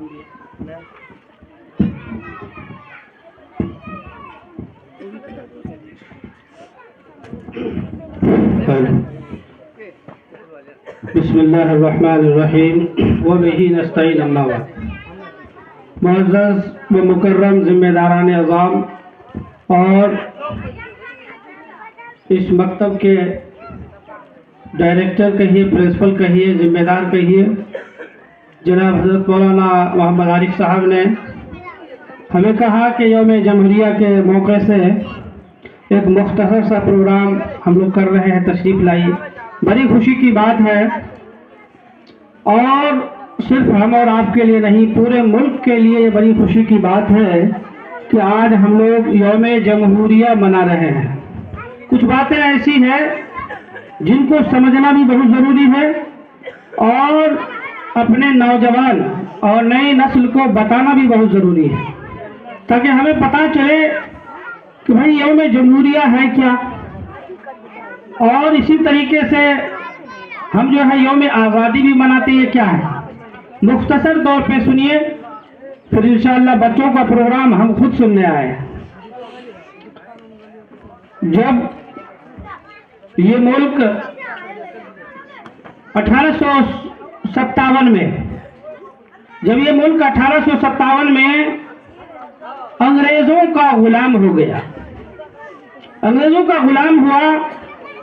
بسم اللہ الرحمن الرحیم وبہ نستعین اما بعد۔ معزز و مکرم ذمہ داران عظام اور اس مکتب کے ڈائریکٹر کہیے، پرنسپل کہیے، ذمہ دار کہیے، جناب حضرت مولانا محمد عارف صاحب نے ہمیں کہا کہ یوم جمہوریہ کے موقع سے ایک مختصر سا پروگرام ہم لوگ کر رہے ہیں، تشریف لائیے۔ بڑی خوشی کی بات ہے، اور صرف ہم اور آپ کے لیے نہیں، پورے ملک کے لیے یہ بڑی خوشی کی بات ہے کہ آج ہم لوگ یوم جمہوریہ منا رہے ہیں۔ کچھ باتیں ایسی ہیں جن کو سمجھنا بھی بہت ضروری ہے، اور اپنے نوجوان اور نئی نسل کو بتانا بھی بہت ضروری ہے، تاکہ ہمیں پتہ چلے کہ بھائی یوم جمہوریہ ہے کیا۔ اور اسی طریقے سے ہم جو ہے یوم آزادی بھی مناتے ہیں، کیا ہے۔ مختصر طور پہ سنیے، پھر انشاءاللہ بچوں کا پروگرام ہم خود سننے آئے۔ جب یہ ملک 1857 میں انگریزوں کا غلام ہو گیا، انگریزوں کا غلام ہوا،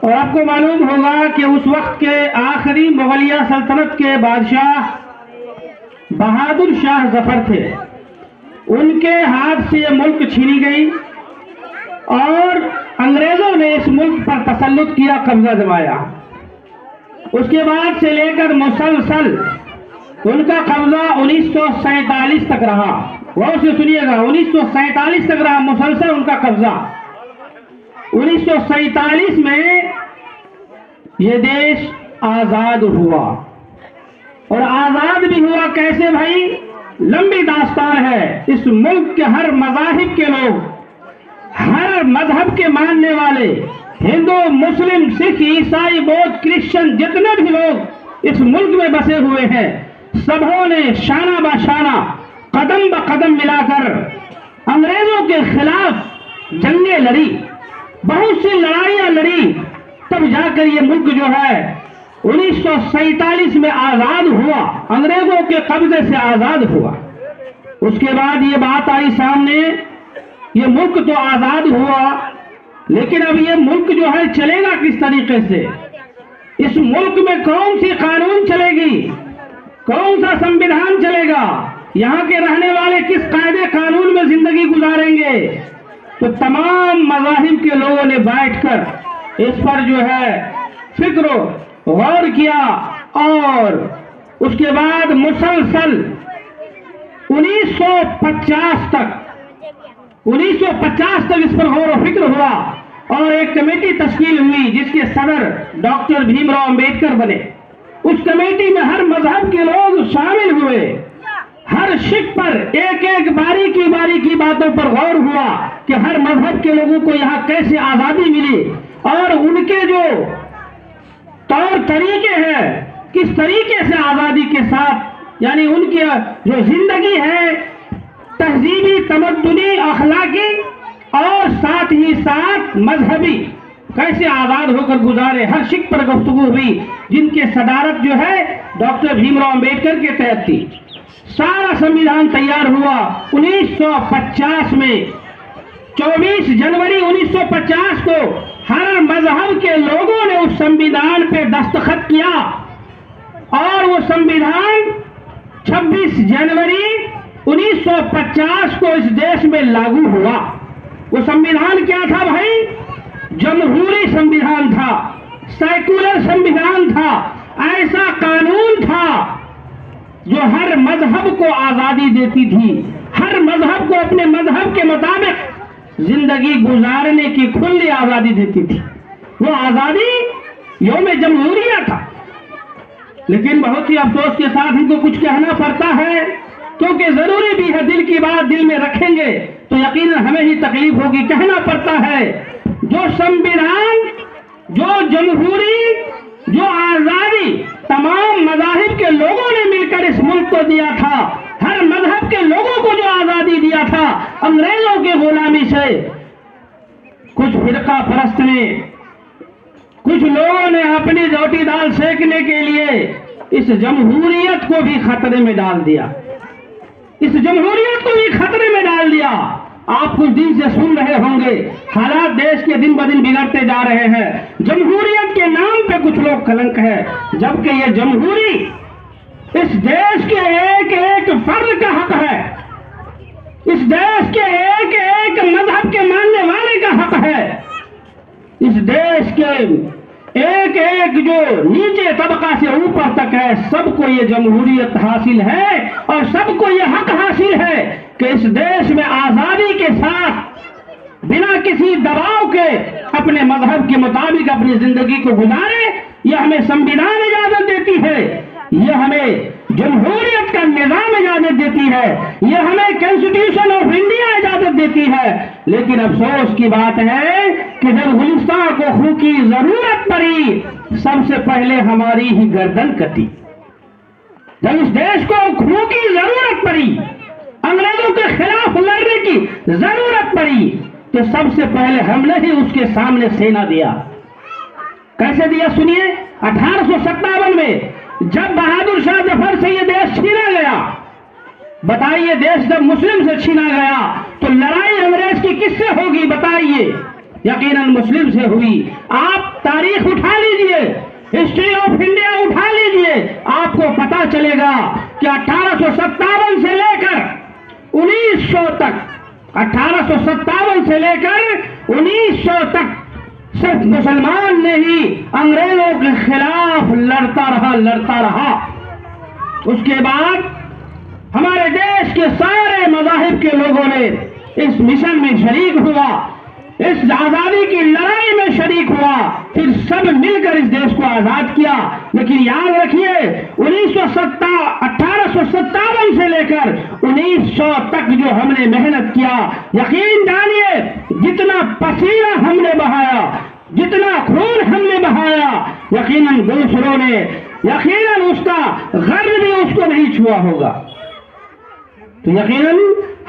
اور آپ کو معلوم ہوگا کہ اس وقت کے آخری مغلیہ سلطنت کے بادشاہ بہادر شاہ ظفر تھے، ان کے ہاتھ سے یہ ملک چھینی گئی، اور انگریزوں نے اس ملک پر تسلط کیا، قبضہ جمایا۔ اس کے بعد سے لے کر مسلسل ان کا قبضہ 1947 تک رہا۔ غور سے سنیے گا، 1947 تک رہا مسلسل ان کا قبضہ۔ 1947 میں یہ دیش آزاد ہوا، اور آزاد بھی ہوا کیسے بھائی؟ لمبی داستان ہے۔ اس ملک کے ہر مذاہب کے لوگ، ہر مذہب کے ماننے والے، ہندو، مسلم، سکھ، عیسائی، بودھ، کرسچن، جتنے بھی لوگ اس ملک میں بسے ہوئے ہیں، سبوں نے شانہ بہ شانہ، قدم بہ قدم ملا کر انگریزوں کے خلاف جنگیں لڑی، بہت سی لڑائیاں لڑی، تب جا کر یہ ملک جو ہے 1947 میں آزاد ہوا، انگریزوں کے قبضے سے آزاد ہوا۔ اس کے بعد یہ بات آئی سامنے، یہ ملک تو آزاد ہوا، لیکن اب یہ ملک جو ہے چلے گا کس طریقے سے؟ اس ملک میں کون سی قانون چلے گی؟ کون سا سموِدھان چلے گا؟ یہاں کے رہنے والے کس قاعدے قانون میں زندگی گزاریں گے؟ تو تمام مذاہب کے لوگوں نے بیٹھ کر اس پر جو ہے فکر و غور کیا، اور اس کے بعد مسلسل 1950 تک اس پر غور و فکر ہوا، اور ایک کمیٹی تشکیل ہوئی جس کے صدر ڈاکٹر بھیم راؤ امبیڈکر بنے۔ اس کمیٹی میں ہر مذہب کے لوگ شامل ہوئے، ہر شق پر ایک ایک باریکی باتوں پر غور ہوا کہ ہر مذہب کے لوگوں کو یہاں کیسے آزادی ملی، اور ان کے جو طور طریقے ہیں کس طریقے سے آزادی کے ساتھ، یعنی ان کی جو زندگی ہے تہذیبی، تمدنی، اخلاقی اور ساتھ ہی ساتھ مذہبی، کیسے آزاد ہو کر گزارے، ہر شق پر گفتگو ہوئی، جن کے صدارت جو ہے ڈاکٹر بھیم راؤ امبیڈکر کے تحت تھی۔ سارا سموِدھان تیار ہوا 1950 میں۔ 24 جنوری 1950 کو ہر مذہب کے لوگوں نے اس سموِدھان پہ دستخط کیا، اور وہ سموِدھان 26 جنوری 1950 کو اس دیش میں لاگو ہوا۔ وہ سموِدھان کیا تھا بھائی؟ جمہوری سموِدھان تھا، سیکولر سموِدھان تھا، ایسا قانون تھا جو ہر مذہب کو آزادی دیتی تھی، ہر مذہب کو اپنے مذہب کے مطابق زندگی گزارنے کی کھلی آزادی دیتی تھی۔ وہ آزادی یوم جمہوریہ تھا۔ لیکن بہت ہی افسوس کے ساتھ ان کو کچھ کہنا پڑتا ہے، کیونکہ ضروری بھی ہے، دل کی بات دل میں رکھیں گے تو یقیناً ہمیں ہی تکلیف ہوگی۔ کہنا پڑتا ہے جو سموِدھان، جو جمہوری، جو آزادی تمام مذاہب کے لوگوں نے مل کر اس ملک کو دیا تھا، ہر مذہب کے لوگوں کو جو آزادی دیا تھا انگریزوں کے غلامی سے، کچھ فرقہ پرست نے، کچھ لوگوں نے اپنی روٹی دال سیکنے کے لیے اس جمہوریت کو بھی خطرے میں ڈال دیا، اس جمہوریت کو بھی خطرے میں ڈال دیا۔ آپ کچھ دن سے سن رہے ہوں گے حالات دیش کے دن بدن بگڑتے جا رہے ہیں، جمہوریت کے نام پہ کچھ لوگ کلنک ہے، جبکہ یہ جمہوری اس دیش کے ایک ایک فرد کا حق ہے، اس دیش کے ایک ایک مذہب کے ماننے والے کا حق ہے، اس دیش کے ایک ایک جو نیچے طبقہ سے اوپر تک ہے، سب کو یہ جمہوریت حاصل ہے اور سب کو یہ حق حاصل ہے کہ اس دیش میں آزادی کے ساتھ بنا کسی دباؤ کے اپنے مذہب کے مطابق اپنی زندگی کو گزارے۔ یہ ہمیں سنویدھان اجازت دیتی ہے، یہ ہمیں جمہوریت کا نظام اجازت دیتی ہے، یہ ہمیں کانسٹیٹیوشن آف انڈیا اجازت دیتی ہے۔ لیکن افسوس کی بات ہے کہ جب گلستان کو خون کی ضرورت پڑی، سب سے پہلے ہماری ہی گردن کٹی۔ جب اس دیش کو خون کی ضرورت پڑی، انگریزوں کے خلاف لڑنے کی ضرورت پڑی، تو سب سے پہلے ہم نے ہی اس کے سامنے سینا دیا۔ کیسے دیا سنیے۔ 1857 میں جب بہادر شاہ ظفر سے یہ دیش چھینا گیا، بتائیے دیش جب مسلم سے چھینا گیا تو لڑائی انگریز کی کس سے ہوگی بتائیے؟ یقیناً مسلم سے ہوئی۔ آپ تاریخ اٹھا لیجئے، ہسٹری آف انڈیا اٹھا لیجئے، آپ کو پتا چلے گا کہ 1857 سے لے کر 1900 تک، 1857 سے لے کر 1900 تک صرف مسلمان نے ہی انگریزوں کے خلاف لڑتا رہا۔ اس کے بعد ہمارے دیش کے سارے مذاہب کے لوگوں نے اس مشن میں شریک ہوا، اس آزادی کی لڑائی میں شریک ہوا، پھر سب مل کر اس دیش کو آزاد کیا۔ لیکن یاد رکھیے 1857 سے لے کر 1900 تک جو ہم نے محنت کیا، یقین جانیے جتنا پسینہ ہم نے بہایا، جتنا خون ہم نے بہایا، یقیناً دوسروں نے یقیناً اس کا غرض بھی اس کو نہیں چھوا ہوگا۔ تو یقیناً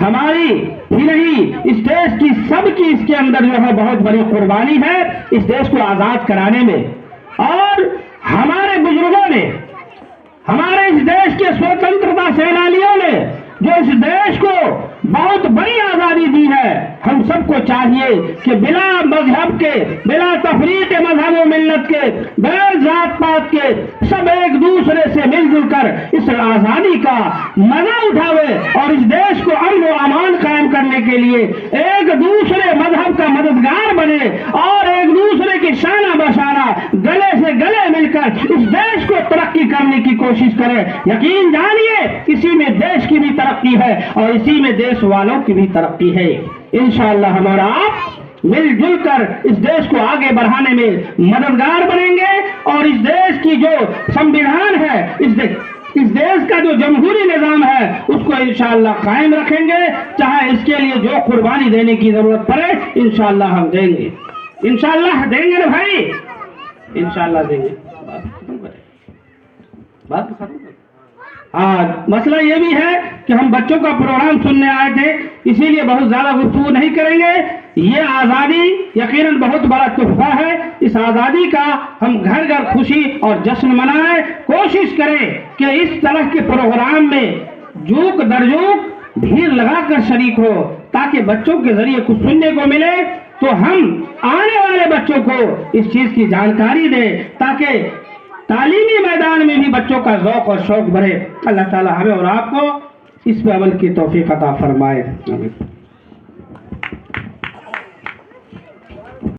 ہماری ہی نہیں اس دیش کی سب کی اس کے اندر جو ہے بہت بڑی قربانی ہے اس دیش کو آزاد کرانے میں۔ اور ہمارے بزرگوں نے، ہمارے اس دیش کے سوتنترتا سینانیوں نے جو اس دیش کو بہت بڑی آزادی دی ہے، ہم سب کو چاہیے کہ بلا مذہب کے، بلا تفریق مذہب و ملت کے، بغیر ذات پات کے، سب ایک دوسرے سے مل جل کر اس آزادی کا مزہ اٹھاوے اور اس دیش کو امن و امان قائم کرنے کے لیے ایک دوسرے مذہب کا مددگار بنے اور ایک دوسرے کی شانہ بشانہ گلے سے گلے مل کر اس دیش کو ترقی کرنے کی کوشش کرے۔ یقین جانیے اسی میں دیش کی بھی ترقی ہے اور اسی میں دیش والوں کی بھی ترقی ہے۔ انشاءاللہ ہمارا آپ مل جل کر اس دیش کو آگے بڑھانے میں مددگار بنیں گے اور اس دیش کی جو سنویدھان ہے، اس دیش کا جو جمہوری نظام ہے اس کو انشاءاللہ قائم رکھیں گے، چاہے اس کے لیے جو قربانی دینے کی ضرورت پڑے انشاءاللہ ہم دیں گے۔ انشاءاللہ دیں گے نا بھائی، انشاءاللہ دیں گے۔ بات ختم کر۔ مسئلہ یہ بھی ہے کہ ہم بچوں کا پروگرام سننے آئے تھے، اسی لیے بہت زیادہ گفتگو نہیں کریں گے۔ یہ آزادی یقیناً بہت بڑا تحفہ ہے، اس آزادی کا ہم گھر گھر خوشی اور جشن منائیں، کوشش کریں کہ اس طرح کے پروگرام میں جوک درجوک بھیڑ لگا کر شریک ہو تاکہ بچوں کے ذریعے کچھ سننے کو ملے، تو ہم آنے والے بچوں کو اس چیز کی جانکاری دیں تاکہ تعلیمی میدان میں بھی بچوں کا ذوق اور شوق بڑھے۔ اللہ تعالی ہمیں اور آپ کو اس پہ عمل کی توفیق عطا فرمائے۔ آمین۔